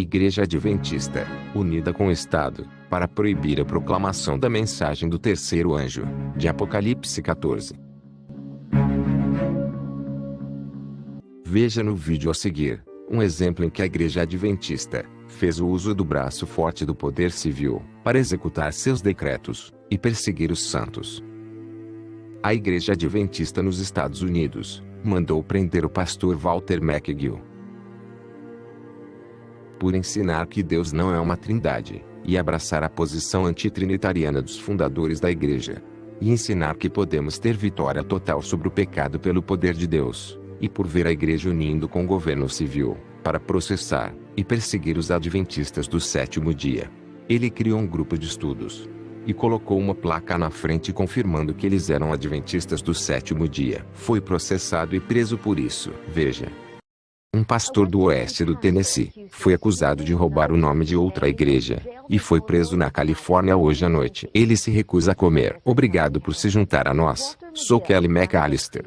Igreja Adventista, unida com o Estado, para proibir a proclamação da mensagem do terceiro anjo, de Apocalipse 14. Veja no vídeo a seguir, um exemplo em que a Igreja Adventista fez o uso do braço forte do poder civil, para executar seus decretos, e perseguir os santos. A Igreja Adventista nos Estados Unidos mandou prender o pastor Walter McGill por ensinar que Deus não é uma trindade, e abraçar a posição antitrinitariana dos fundadores da Igreja, e ensinar que podemos ter vitória total sobre o pecado pelo poder de Deus, e por ver a Igreja unindo com o governo civil, para processar e perseguir os adventistas do sétimo dia. Ele criou um grupo de estudos e colocou uma placa na frente confirmando que eles eram adventistas do sétimo dia. Foi processado e preso por isso. Veja. Um pastor do oeste do Tennessee foi acusado de roubar o nome de outra igreja e foi preso na Califórnia hoje à noite. Ele se recusa a comer. Obrigado por se juntar a nós. Sou Kelly McAllister.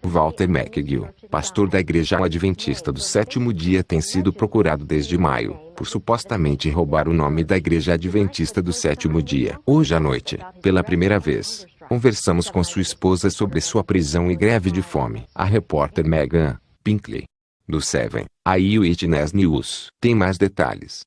Walter McGill, pastor da Igreja Adventista do sétimo dia, tem sido procurado desde maio por supostamente roubar o nome da Igreja Adventista do sétimo dia. Hoje à noite, pela primeira vez, conversamos com sua esposa sobre sua prisão e greve de fome. A repórter Megan Pinkley, do 7 Eyewitness News, tem mais detalhes.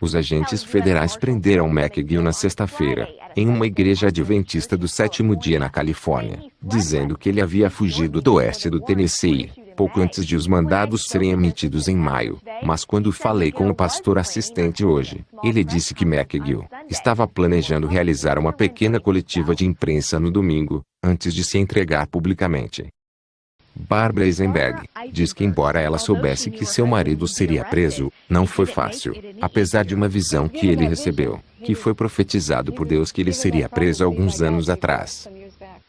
Os agentes federais prenderam McGill na sexta-feira, em uma igreja adventista do sétimo dia na Califórnia, dizendo que ele havia fugido do oeste do Tennessee, pouco antes de os mandados serem emitidos em maio. Mas quando falei com o pastor assistente hoje, ele disse que McGill estava planejando realizar uma pequena coletiva de imprensa no domingo, antes de se entregar publicamente. Barbara Eisenberg diz que, embora ela soubesse que seu marido seria preso, não foi fácil, apesar de uma visão que ele recebeu, que foi profetizado por Deus que ele seria preso alguns anos atrás.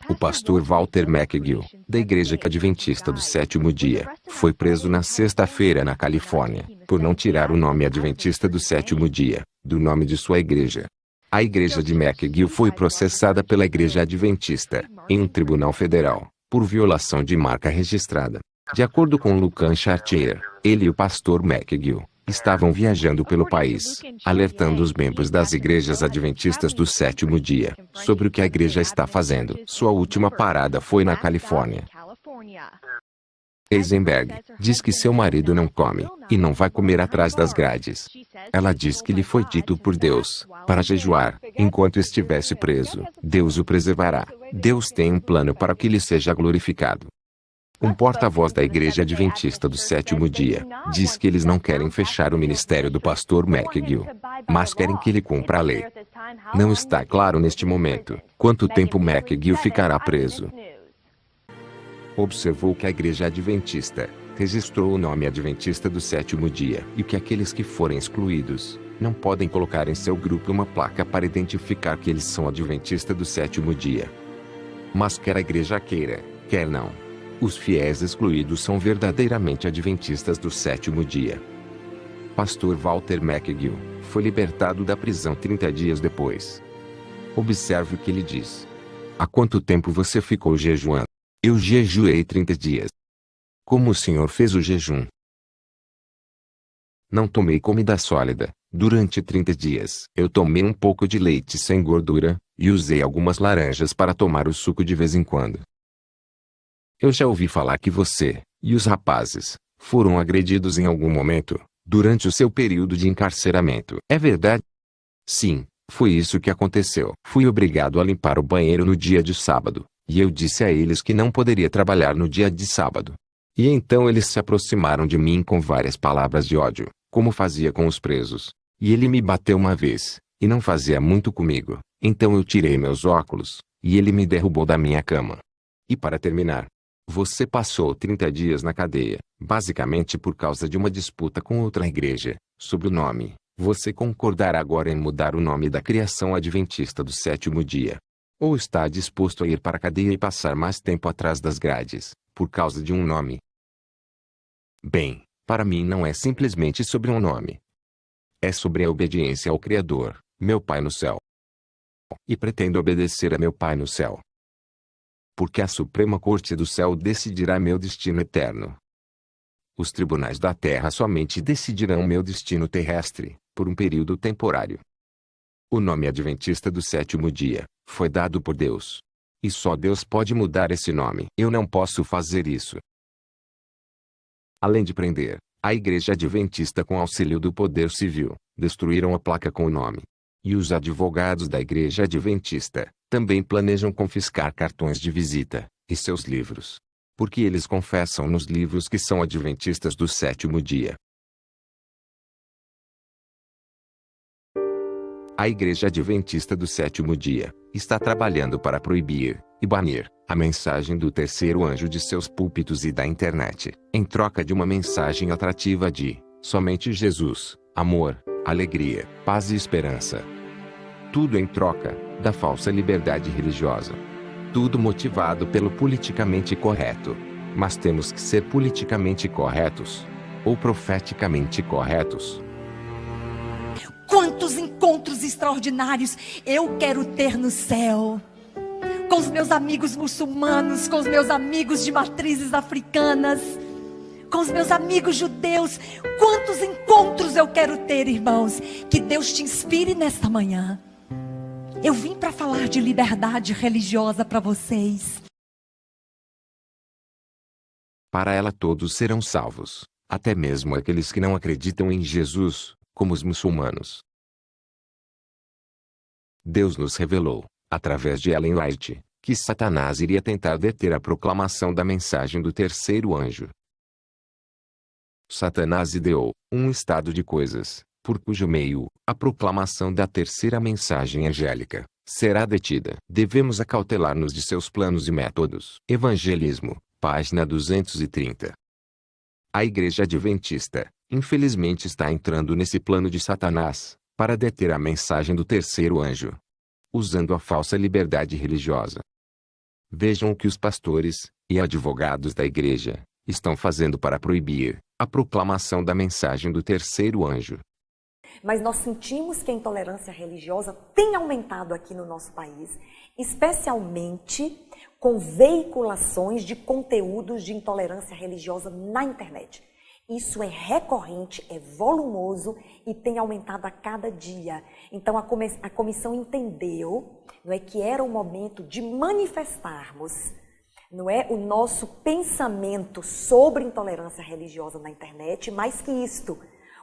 O pastor Walter McGill, da Igreja Adventista do sétimo dia, foi preso na sexta-feira na Califórnia, por não tirar o nome Adventista do sétimo dia do nome de sua igreja. A igreja de McGill foi processada pela Igreja Adventista, em um tribunal federal, por violação de marca registrada. De acordo com Lucan Chartier, ele e o pastor McGill estavam viajando pelo país, alertando os membros das igrejas adventistas do sétimo dia sobre o que a igreja está fazendo. Sua última parada foi na Califórnia. Eisenberg diz que seu marido não come e não vai comer atrás das grades. Ela diz que lhe foi dito por Deus para jejuar enquanto estivesse preso. Deus o preservará. Deus tem um plano para que ele seja glorificado. Um porta-voz da Igreja Adventista do sétimo dia diz que eles não querem fechar o ministério do pastor McGill, mas querem que ele cumpra a lei. Não está claro neste momento quanto tempo McGill ficará preso. Observou que a Igreja Adventista registrou o nome Adventista do sétimo dia e que aqueles que forem excluídos não podem colocar em seu grupo uma placa para identificar que eles são Adventista do sétimo dia. Mas quer a igreja queira, quer não, os fiéis excluídos são verdadeiramente adventistas do sétimo dia. Pastor Walter McGill foi libertado da prisão 30 dias depois. Observe o que ele diz. Há quanto tempo você ficou jejuando? Eu jejuei 30 dias. Como o Senhor fez o jejum? Não tomei comida sólida durante 30 dias. Eu tomei um pouco de leite sem gordura e usei algumas laranjas para tomar o suco de vez em quando. Eu já ouvi falar que você e os rapazes foram agredidos em algum momento durante o seu período de encarceramento. É verdade? Sim, foi isso que aconteceu. Fui obrigado a limpar o banheiro no dia de sábado, e eu disse a eles que não poderia trabalhar no dia de sábado. E então eles se aproximaram de mim com várias palavras de ódio, como fazia com os presos. E ele me bateu uma vez, e não fazia muito comigo. Então eu tirei meus óculos, e ele me derrubou da minha cama. E para terminar, você passou 30 dias na cadeia, basicamente por causa de uma disputa com outra igreja, sobre o nome. Você concordará agora em mudar o nome da criação adventista do sétimo dia? Ou está disposto a ir para a cadeia e passar mais tempo atrás das grades, por causa de um nome? Bem, para mim não é simplesmente sobre um nome. É sobre a obediência ao Criador, meu Pai no céu. E pretendo obedecer a meu Pai no céu. Porque a Suprema Corte do Céu decidirá meu destino eterno. Os tribunais da terra somente decidirão meu destino terrestre, por um período temporário. O nome Adventista do Sétimo Dia foi dado por Deus. E só Deus pode mudar esse nome. Eu não posso fazer isso. Além de prender a Igreja Adventista com auxílio do Poder Civil, destruíram a placa com o nome. E os advogados da Igreja Adventista também planejam confiscar cartões de visita e seus livros. Porque eles confessam nos livros que são adventistas do sétimo dia. A Igreja Adventista do Sétimo Dia está trabalhando para proibir e banir a mensagem do terceiro anjo de seus púlpitos e da internet, em troca de uma mensagem atrativa de somente Jesus, amor, alegria, paz e esperança. Tudo em troca da falsa liberdade religiosa. Tudo motivado pelo politicamente correto. Mas temos que ser politicamente corretos ou profeticamente corretos. Quantos encontros extraordinários eu quero ter no céu. Com os meus amigos muçulmanos, com os meus amigos de matrizes africanas, com os meus amigos judeus. Quantos encontros eu quero ter, irmãos. Que Deus te inspire nesta manhã. Eu vim para falar de liberdade religiosa para vocês. Para ela todos serão salvos, até mesmo aqueles que não acreditam em Jesus, como os muçulmanos. Deus nos revelou, através de Ellen White, que Satanás iria tentar deter a proclamação da mensagem do terceiro anjo. Satanás ideou um estado de coisas, por cujo meio a proclamação da terceira mensagem angélica será detida. Devemos acautelar-nos de seus planos e métodos. Evangelismo, página 230. A Igreja Adventista, infelizmente, está entrando nesse plano de Satanás para deter a mensagem do terceiro anjo, usando a falsa liberdade religiosa. Vejam o que os pastores e advogados da Igreja estão fazendo para proibir a proclamação da mensagem do terceiro anjo. Mas nós sentimos que a intolerância religiosa tem aumentado aqui no nosso país, especialmente com veiculações de conteúdos de intolerância religiosa na internet. Isso é recorrente, é volumoso e tem aumentado a cada dia. Então a comissão entendeu, não é, que era o momento de manifestarmos, não é, o nosso pensamento sobre intolerância religiosa na internet, mais que isto,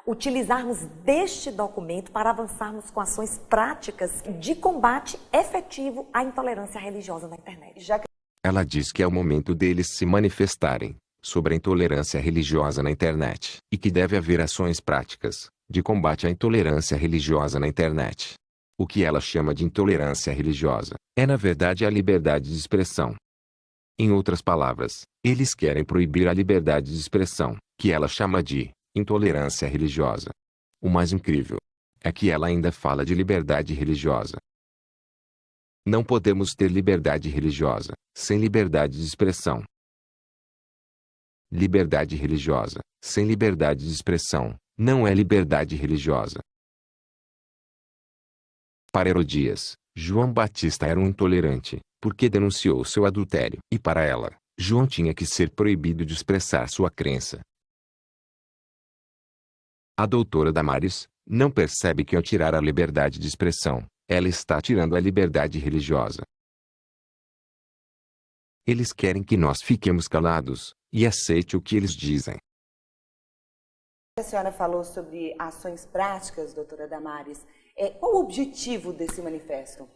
utilizarmos deste documento para avançarmos com ações práticas de combate efetivo à intolerância religiosa na internet. Ela diz que é o momento deles se manifestarem sobre a intolerância religiosa na internet, e que deve haver ações práticas de combate à intolerância religiosa na internet. O que ela chama de intolerância religiosa é, na verdade, a liberdade de expressão. Em outras palavras, eles querem proibir a liberdade de expressão, que ela chama de intolerância religiosa. O mais incrível é que ela ainda fala de liberdade religiosa. Não podemos ter liberdade religiosa sem liberdade de expressão. Liberdade religiosa sem liberdade de expressão não é liberdade religiosa. Para Herodias, João Batista era um intolerante, porque denunciou seu adultério. E para ela, João tinha que ser proibido de expressar sua crença. A doutora Damares não percebe que ao tirar a liberdade de expressão, ela está tirando a liberdade religiosa. Eles querem que nós fiquemos calados e aceite o que eles dizem. A senhora falou sobre ações práticas, doutora Damares. Qual o objetivo desse manifesto?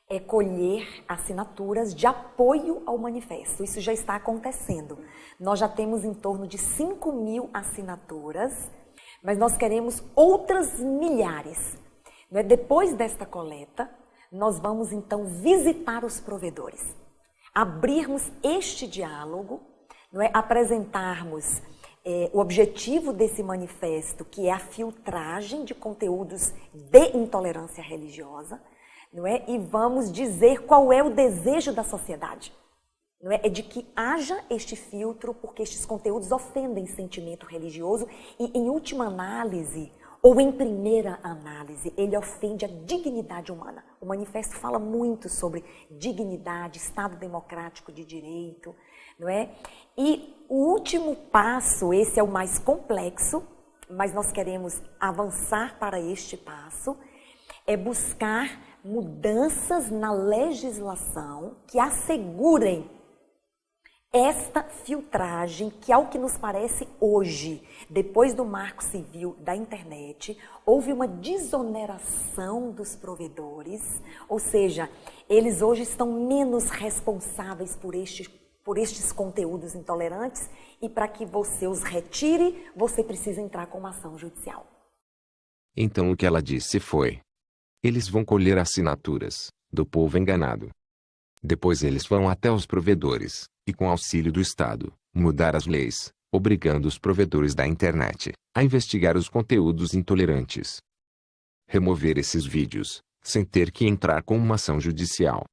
É colher assinaturas de apoio ao manifesto. Isso já está acontecendo. Nós já temos em torno de 5.000 assinaturas, mas nós queremos outras milhares. Não é? Depois desta coleta, nós vamos então visitar os provedores, abrirmos este diálogo, não é? Apresentarmos o objetivo desse manifesto, que é a filtragem de conteúdos de intolerância religiosa, não é? E vamos dizer qual é o desejo da sociedade. Não é? É de que haja este filtro, porque estes conteúdos ofendem sentimento religioso e, em última análise, ou em primeira análise, ele ofende a dignidade humana. O manifesto fala muito sobre dignidade, Estado democrático de direito, não é? E o último passo, esse é o mais complexo, mas nós queremos avançar para este passo, é buscar mudanças na legislação que assegurem esta filtragem, que ao que nos parece hoje, depois do marco civil da internet, houve uma desoneração dos provedores, ou seja, eles hoje estão menos responsáveis por estes conteúdos intolerantes, e para que você os retire, você precisa entrar com uma ação judicial. Então o que ela disse foi: eles vão colher assinaturas do povo enganado. Depois eles vão até os provedores, e com auxílio do Estado, mudar as leis, obrigando os provedores da internet a investigar os conteúdos intolerantes. Remover esses vídeos, sem ter que entrar com uma ação judicial.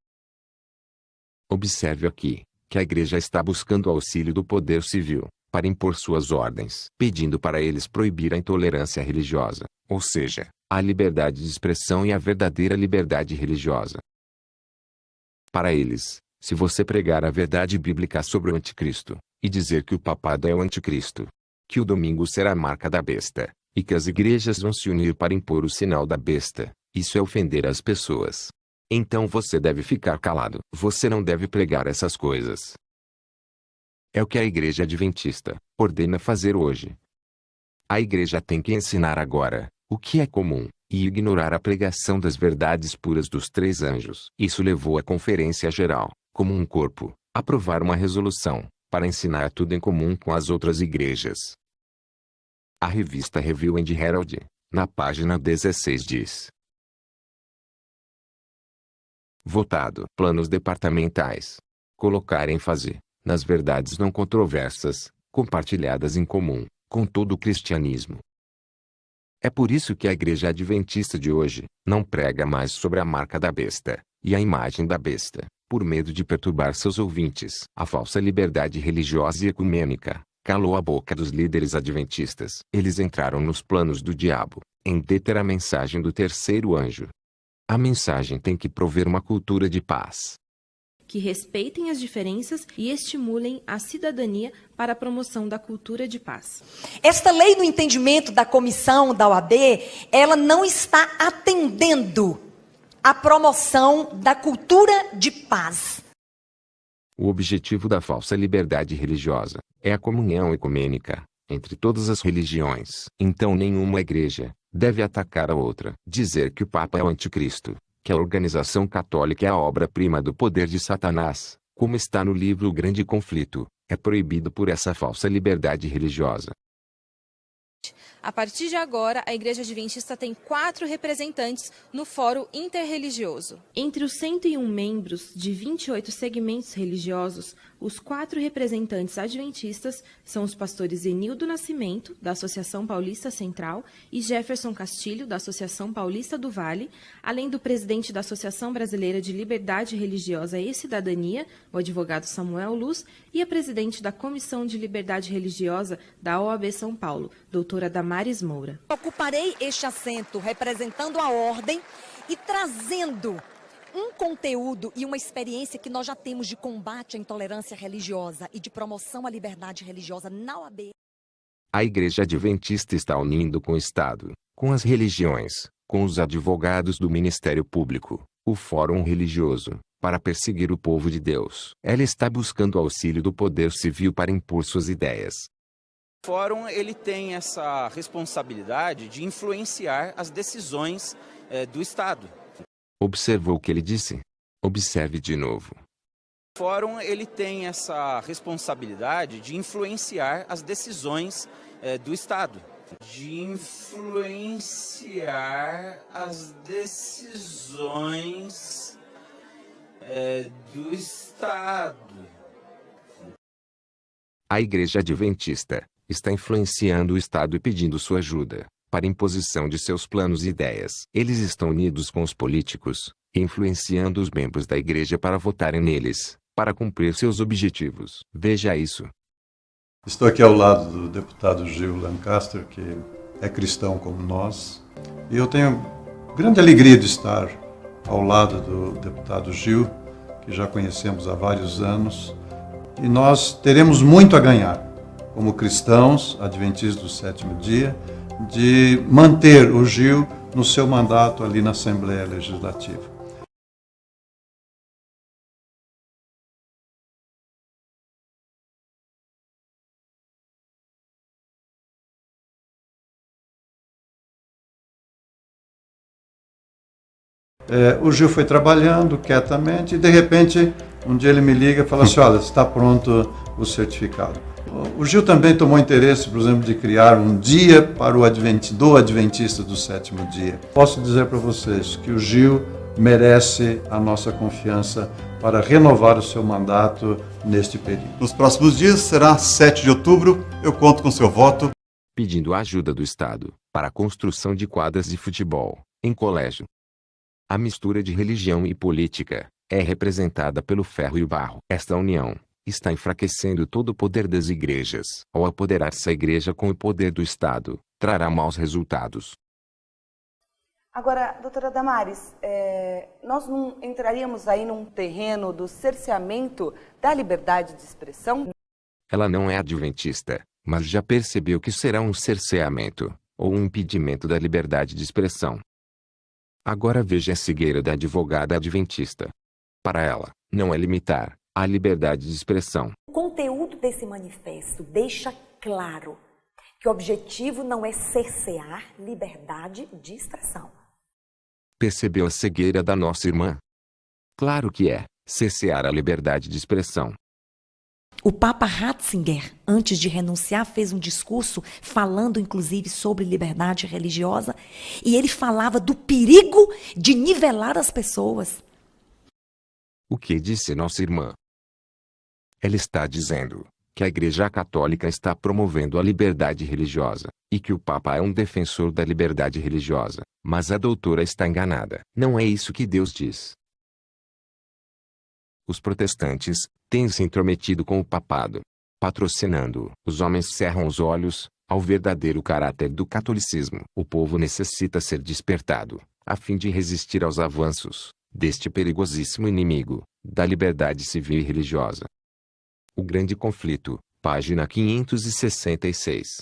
Observe aqui, que a igreja está buscando o auxílio do poder civil, para impor suas ordens, pedindo para eles proibir a intolerância religiosa, ou seja, a liberdade de expressão e a verdadeira liberdade religiosa. Para eles, se você pregar a verdade bíblica sobre o anticristo, e dizer que o papado é o anticristo, que o domingo será a marca da besta, e que as igrejas vão se unir para impor o sinal da besta, isso é ofender as pessoas. Então você deve ficar calado. Você não deve pregar essas coisas. É o que a Igreja Adventista ordena fazer hoje. A igreja tem que ensinar agora o que é comum, e ignorar a pregação das verdades puras dos três anjos. Isso levou a Conferência Geral, como um corpo, a aprovar uma resolução, para ensinar tudo em comum com as outras igrejas. A revista Review and Herald, na página 16 diz: votado. Planos departamentais. Colocar ênfase nas verdades não controversas, compartilhadas em comum, com todo o cristianismo. É por isso que a Igreja Adventista de hoje não prega mais sobre a marca da besta e a imagem da besta, por medo de perturbar seus ouvintes. A falsa liberdade religiosa e ecumênica calou a boca dos líderes adventistas. Eles entraram nos planos do diabo, em deter a mensagem do terceiro anjo. A mensagem tem que prover uma cultura de paz, que respeitem as diferenças e estimulem a cidadania para a promoção da cultura de paz. Esta lei, no entendimento da comissão da OAB, ela não está atendendo à promoção da cultura de paz. O objetivo da falsa liberdade religiosa é a comunhão ecumênica entre todas as religiões. Então nenhuma igreja deve atacar a outra. Dizer que o Papa é o anticristo, que a organização católica é a obra-prima do poder de Satanás, como está no livro O Grande Conflito, é proibido por essa falsa liberdade religiosa. A partir de agora, a Igreja Adventista tem 4 representantes no Fórum Interreligioso. Entre os 101 membros de 28 segmentos religiosos, os 4 representantes adventistas são os pastores Enildo Nascimento, da Associação Paulista Central, e Jefferson Castilho, da Associação Paulista do Vale, além do presidente da Associação Brasileira de Liberdade Religiosa e Cidadania, o advogado Samuel Luz, e a presidente da Comissão de Liberdade Religiosa da OAB São Paulo, doutora Damares Moura. Ocuparei este assento representando a ordem e trazendo um conteúdo e uma experiência que nós já temos de combate à intolerância religiosa e de promoção à liberdade religiosa na OAB. A Igreja Adventista está unindo com o Estado, com as religiões, com os advogados do Ministério Público, o Fórum Religioso, para perseguir o povo de Deus. Ela está buscando o auxílio do poder civil para impor suas ideias. O Fórum ele tem essa responsabilidade de influenciar as decisões do Estado. Observou o que ele disse? Observe de novo. O Fórum ele tem essa responsabilidade de influenciar as decisões do Estado. De influenciar as decisões do Estado. A Igreja Adventista está influenciando o Estado e pedindo sua ajuda para a imposição de seus planos e ideias. Eles estão unidos com os políticos, influenciando os membros da igreja para votarem neles, para cumprir seus objetivos. Veja isso. Estou aqui ao lado do deputado Gil Lancaster, que é cristão como nós. E eu tenho grande alegria de estar ao lado do deputado Gil, que já conhecemos há vários anos, e nós teremos muito a ganhar, como cristãos adventistas do sétimo dia, de manter o Gil no seu mandato ali na Assembleia Legislativa. O Gil foi trabalhando quietamente e, de repente, um dia ele me liga e fala assim, olha, está pronto o certificado. O Gil também tomou interesse, por exemplo, de criar um dia para o adventista do sétimo dia. Posso dizer para vocês que o Gil merece a nossa confiança para renovar o seu mandato neste período. Nos próximos dias, será 7 de outubro, eu conto com seu voto. Pedindo a ajuda do Estado para a construção de quadras de futebol em colégio. A mistura de religião e política é representada pelo ferro e o barro. Esta união está enfraquecendo todo o poder das igrejas. Ao apoderar-se a igreja com o poder do Estado, trará maus resultados. Agora, doutora Damares, nós não entraríamos aí num terreno do cerceamento da liberdade de expressão? Ela não é adventista, mas já percebeu que será um cerceamento, ou um impedimento da liberdade de expressão. Agora veja a cegueira da advogada adventista. Para ela, não é limitar a liberdade de expressão. O conteúdo desse manifesto deixa claro que o objetivo não é cercear liberdade de expressão. Percebeu a cegueira da nossa irmã? Claro que é cercear a liberdade de expressão. O Papa Ratzinger, antes de renunciar, fez um discurso falando inclusive sobre liberdade religiosa, e ele falava do perigo de nivelar as pessoas. O que disse nossa irmã? Ela está dizendo que a Igreja Católica está promovendo a liberdade religiosa, e que o Papa é um defensor da liberdade religiosa, mas a doutora está enganada. Não é isso que Deus diz. Os protestantes têm se intrometido com o papado, patrocinando-o. Os homens cerram os olhos ao verdadeiro caráter do catolicismo. O povo necessita ser despertado, a fim de resistir aos avanços deste perigosíssimo inimigo da liberdade civil e religiosa. O Grande Conflito, página 566.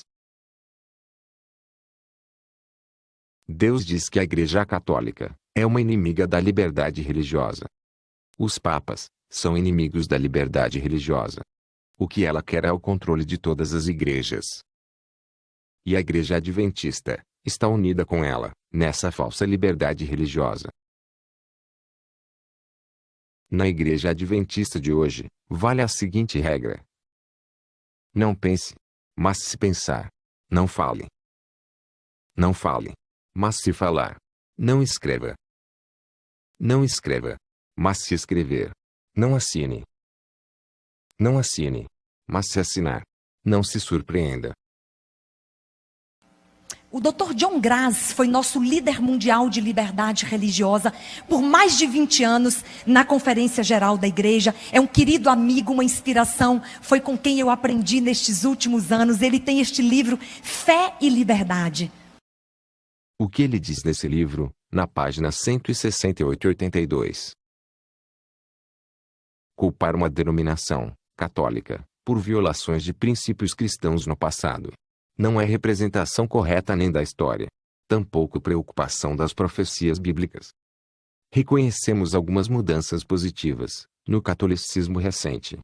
Deus diz que a Igreja Católica é uma inimiga da liberdade religiosa. Os papas são inimigos da liberdade religiosa. O que ela quer é o controle de todas as igrejas. E a Igreja Adventista está unida com ela nessa falsa liberdade religiosa. Na Igreja Adventista de hoje, vale a seguinte regra: não pense, mas se pensar. Não fale. Não fale, mas se falar. Não escreva. Não escreva, mas se escrever. Não assine. Não assine, mas se assinar. Não se surpreenda. O Dr. John Graz foi nosso líder mundial de liberdade religiosa por mais de 20 anos na Conferência Geral da Igreja. É um querido amigo, uma inspiração. Foi com quem eu aprendi nestes últimos anos. Ele tem este livro, Fé e Liberdade. O que ele diz nesse livro, na página 168 e 82? Culpar uma denominação católica por violações de princípios cristãos no passado não é representação correta nem da história, tampouco preocupação das profecias bíblicas. Reconhecemos algumas mudanças positivas no catolicismo recente.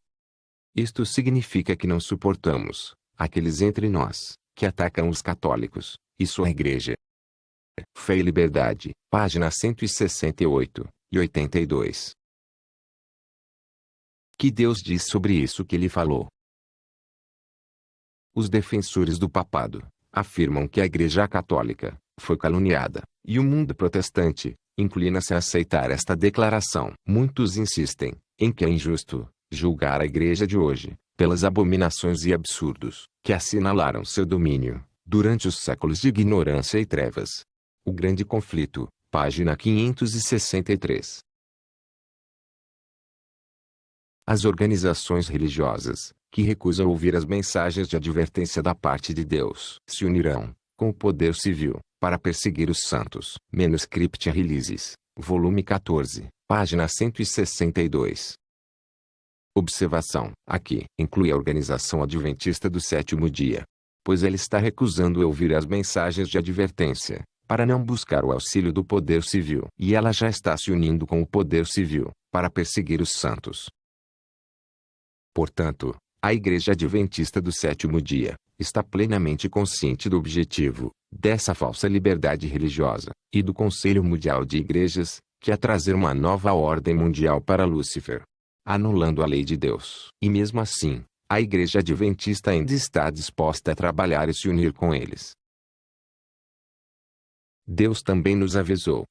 Isto significa que não suportamos aqueles entre nós que atacam os católicos e sua igreja. Fé e Liberdade, página 168 e 82. Que Deus diz sobre isso que ele falou? Os defensores do papado afirmam que a Igreja Católica foi caluniada, e o mundo protestante inclina-se a aceitar esta declaração. Muitos insistem em que é injusto julgar a Igreja de hoje pelas abominações e absurdos que assinalaram seu domínio durante os séculos de ignorância e trevas. O Grande Conflito, página 563. As organizações religiosas que recusam ouvir as mensagens de advertência da parte de Deus se unirão com o poder civil, para perseguir os santos. Manuscript Releases, volume 14, página 162. Observação: aqui inclui a Organização Adventista do Sétimo Dia, pois ela está recusando ouvir as mensagens de advertência, para não buscar o auxílio do poder civil. E ela já está se unindo com o poder civil, para perseguir os santos. Portanto, a Igreja Adventista do Sétimo Dia está plenamente consciente do objetivo dessa falsa liberdade religiosa e do Conselho Mundial de Igrejas, que é trazer uma nova ordem mundial para Lúcifer, anulando a lei de Deus. E mesmo assim, a Igreja Adventista ainda está disposta a trabalhar e se unir com eles. Deus também nos avisou: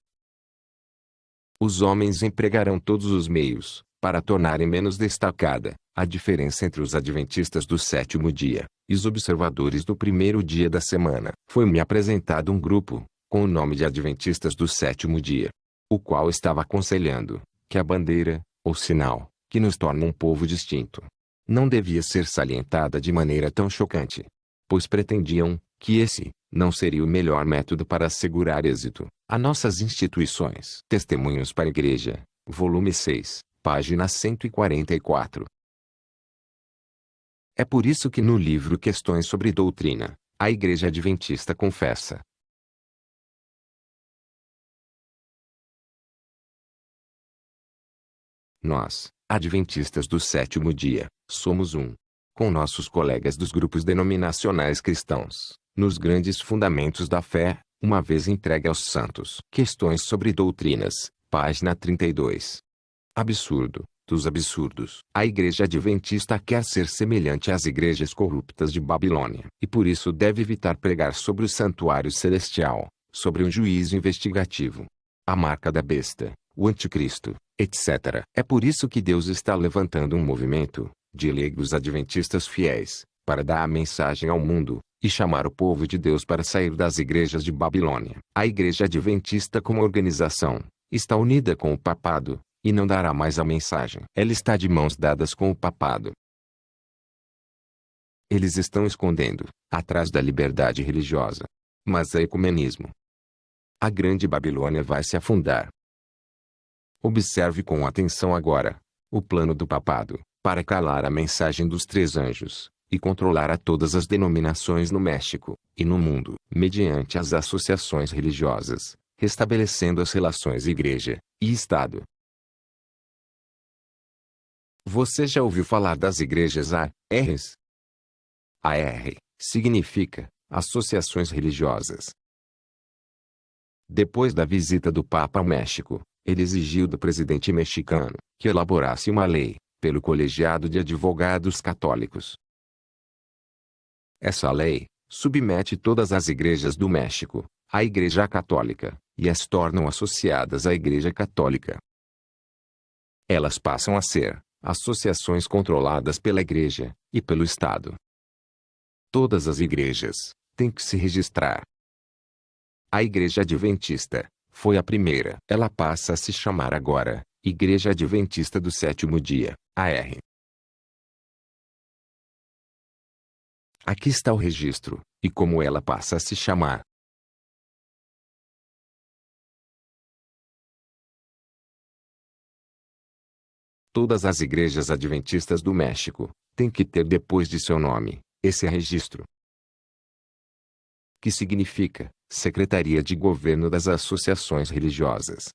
os homens empregarão todos os meios para tornarem menos destacada a diferença entre os adventistas do sétimo dia e os observadores do primeiro dia da semana. Foi-me apresentado um grupo, com o nome de Adventistas do Sétimo Dia, o qual estava aconselhando que a bandeira, ou sinal, que nos torna um povo distinto, não devia ser salientada de maneira tão chocante, pois pretendiam que esse não seria o melhor método para assegurar êxito a nossas instituições. Testemunhos para a Igreja, volume 6, página 144. É por isso que no livro Questões sobre Doutrina, a Igreja Adventista confessa: nós, adventistas do sétimo dia, somos um, com nossos colegas dos grupos denominacionais cristãos, nos grandes fundamentos da fé, uma vez entregue aos santos. Questões sobre Doutrinas, página 32. Absurdo dos absurdos. A Igreja Adventista quer ser semelhante às igrejas corruptas de Babilônia, e por isso deve evitar pregar sobre o santuário celestial, sobre um juízo investigativo, a marca da besta, o anticristo, etc. É por isso que Deus está levantando um movimento de leigos adventistas fiéis, para dar a mensagem ao mundo, e chamar o povo de Deus para sair das igrejas de Babilônia. A Igreja Adventista como organização está unida com o papado, e não dará mais a mensagem. Ela está de mãos dadas com o papado. Eles estão escondendo, atrás da liberdade religiosa. Mas é ecumenismo. A grande Babilônia vai se afundar. Observe com atenção agora o plano do papado, para calar a mensagem dos três anjos, e controlar a todas as denominações no México, e no mundo, mediante as associações religiosas, restabelecendo as relações igreja e Estado. Você já ouviu falar das igrejas ARs? AR significa associações religiosas. Depois da visita do Papa ao México, ele exigiu do presidente mexicano que elaborasse uma lei, pelo colegiado de advogados católicos. Essa lei submete todas as igrejas do México à Igreja Católica, e as tornam associadas à Igreja Católica. Elas passam a ser associações controladas pela Igreja e pelo Estado. Todas as igrejas têm que se registrar. A Igreja Adventista foi a primeira. Ela passa a se chamar agora Igreja Adventista do Sétimo Dia, AR. Aqui está o registro, e como ela passa a se chamar. Todas as igrejas adventistas do México têm que ter depois de seu nome esse registro, que significa Secretaria de Governo das Associações Religiosas.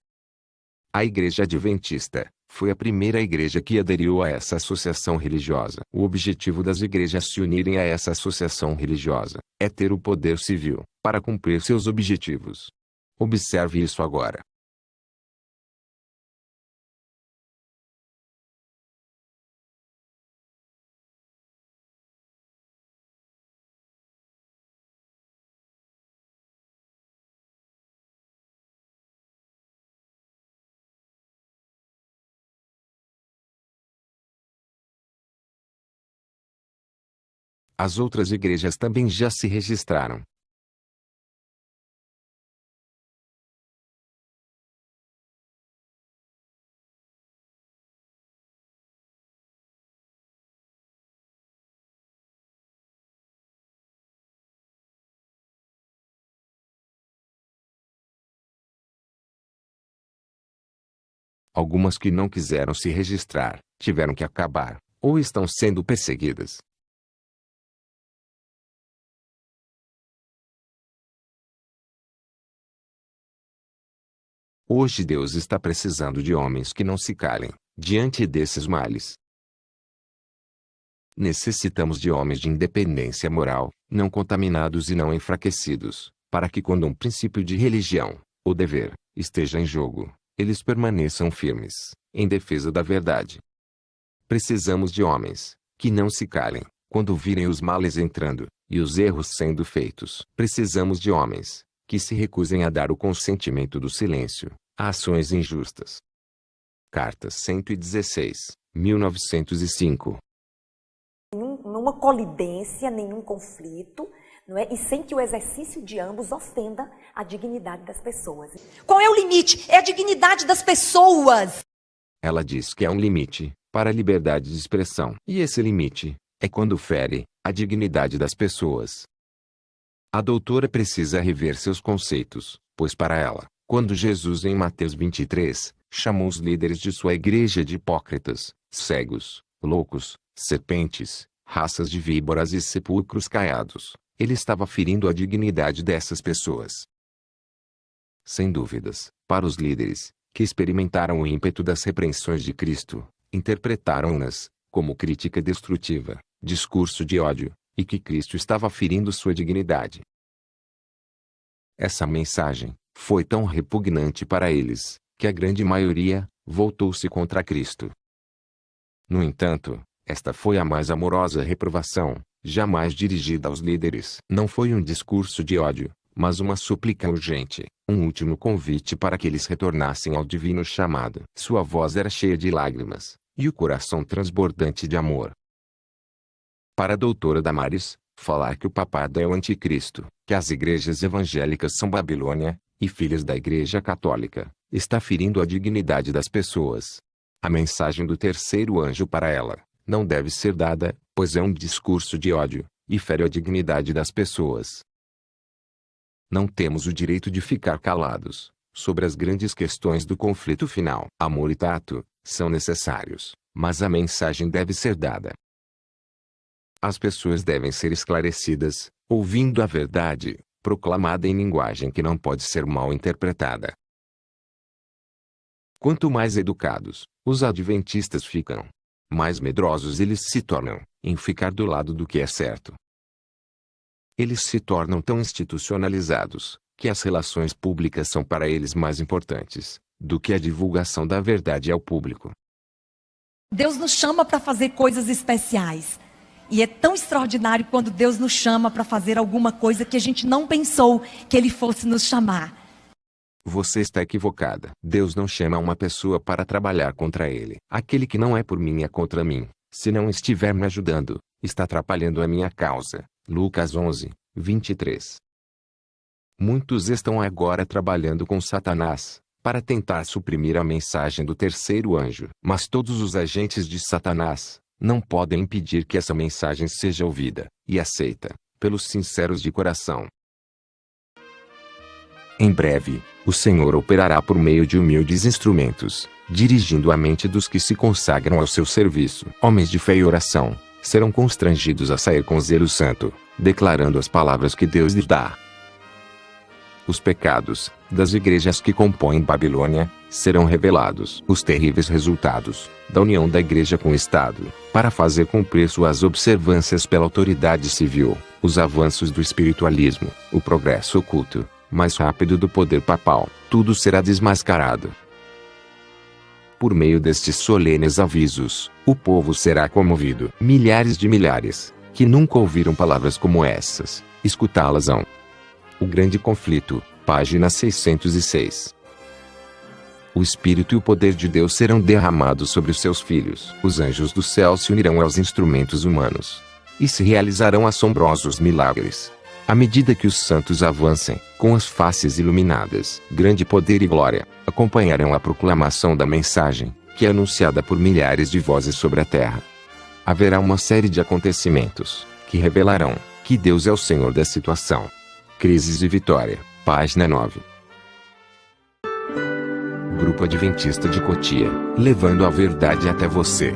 A Igreja Adventista foi a primeira igreja que aderiu a essa associação religiosa. O objetivo das igrejas se unirem a essa associação religiosa é ter o poder civil para cumprir seus objetivos. Observe isso agora. As outras igrejas também já se registraram. Algumas que não quiseram se registrar, tiveram que acabar, ou estão sendo perseguidas. Hoje Deus está precisando de homens que não se calem diante desses males. Necessitamos de homens de independência moral, não contaminados e não enfraquecidos, para que quando um princípio de religião, ou dever, esteja em jogo, eles permaneçam firmes, em defesa da verdade. Precisamos de homens que não se calem quando virem os males entrando e os erros sendo feitos. Precisamos de homens que se recusem a dar o consentimento do silêncio a ações injustas. Cartas 116, 1905. Numa colidência, nenhum conflito, não é? E sem que o exercício de ambos ofenda a dignidade das pessoas. Qual é o limite? É a dignidade das pessoas. Ela diz que há um limite para a liberdade de expressão. E esse limite é quando fere a dignidade das pessoas. A doutora precisa rever seus conceitos, pois para ela, quando Jesus em Mateus 23, chamou os líderes de sua igreja de hipócritas, cegos, loucos, serpentes, raças de víboras e sepulcros caiados, ele estava ferindo a dignidade dessas pessoas. Sem dúvidas, para os líderes, que experimentaram o ímpeto das repreensões de Cristo, interpretaram-nas como crítica destrutiva, discurso de ódio, e que Cristo estava ferindo sua dignidade. Essa mensagem foi tão repugnante para eles, que a grande maioria voltou-se contra Cristo. No entanto, esta foi a mais amorosa reprovação, jamais dirigida aos líderes. Não foi um discurso de ódio, mas uma súplica urgente, um último convite para que eles retornassem ao divino chamado. Sua voz era cheia de lágrimas, e o coração transbordante de amor. Para a doutora Damares, falar que o papado é o anticristo, que as igrejas evangélicas são Babilônia, e filhas da Igreja Católica, está ferindo a dignidade das pessoas. A mensagem do terceiro anjo para ela não deve ser dada, pois é um discurso de ódio, e fere a dignidade das pessoas. Não temos o direito de ficar calados sobre as grandes questões do conflito final. Amor e tato são necessários, mas a mensagem deve ser dada. As pessoas devem ser esclarecidas, ouvindo a verdade, proclamada em linguagem que não pode ser mal interpretada. Quanto mais educados os adventistas ficam, mais medrosos eles se tornam em ficar do lado do que é certo. Eles se tornam tão institucionalizados que as relações públicas são para eles mais importantes do que a divulgação da verdade ao público. Deus nos chama para fazer coisas especiais. E é tão extraordinário quando Deus nos chama para fazer alguma coisa que a gente não pensou que Ele fosse nos chamar. Você está equivocada. Deus não chama uma pessoa para trabalhar contra Ele. Aquele que não é por mim é contra mim. Se não estiver me ajudando, está atrapalhando a minha causa. Lucas 11, 23. Muitos estão agora trabalhando com Satanás, para tentar suprimir a mensagem do terceiro anjo. Mas todos os agentes de Satanás não podem impedir que essa mensagem seja ouvida e aceita pelos sinceros de coração. Em breve, o Senhor operará por meio de humildes instrumentos, dirigindo a mente dos que se consagram ao seu serviço. Homens de fé e oração serão constrangidos a sair com zelo santo, declarando as palavras que Deus lhes dá. Os pecados das igrejas que compõem Babilônia serão revelados. Os terríveis resultados da união da igreja com o Estado, para fazer cumprir suas observâncias pela autoridade civil, os avanços do espiritualismo, o progresso oculto, mais rápido do poder papal, tudo será desmascarado. Por meio destes solenes avisos, o povo será comovido. Milhares de milhares, que nunca ouviram palavras como essas, escutá-las-ão. O Grande Conflito, página 606. O Espírito e o poder de Deus serão derramados sobre os seus filhos. Os anjos do céu se unirão aos instrumentos humanos, e se realizarão assombrosos milagres. À medida que os santos avancem, com as faces iluminadas, grande poder e glória, acompanharão a proclamação da mensagem, que é anunciada por milhares de vozes sobre a terra. Haverá uma série de acontecimentos, que revelarão que Deus é o Senhor da situação. Crises e Vitória, página 9. Grupo Adventista de Cotia, levando a verdade até você.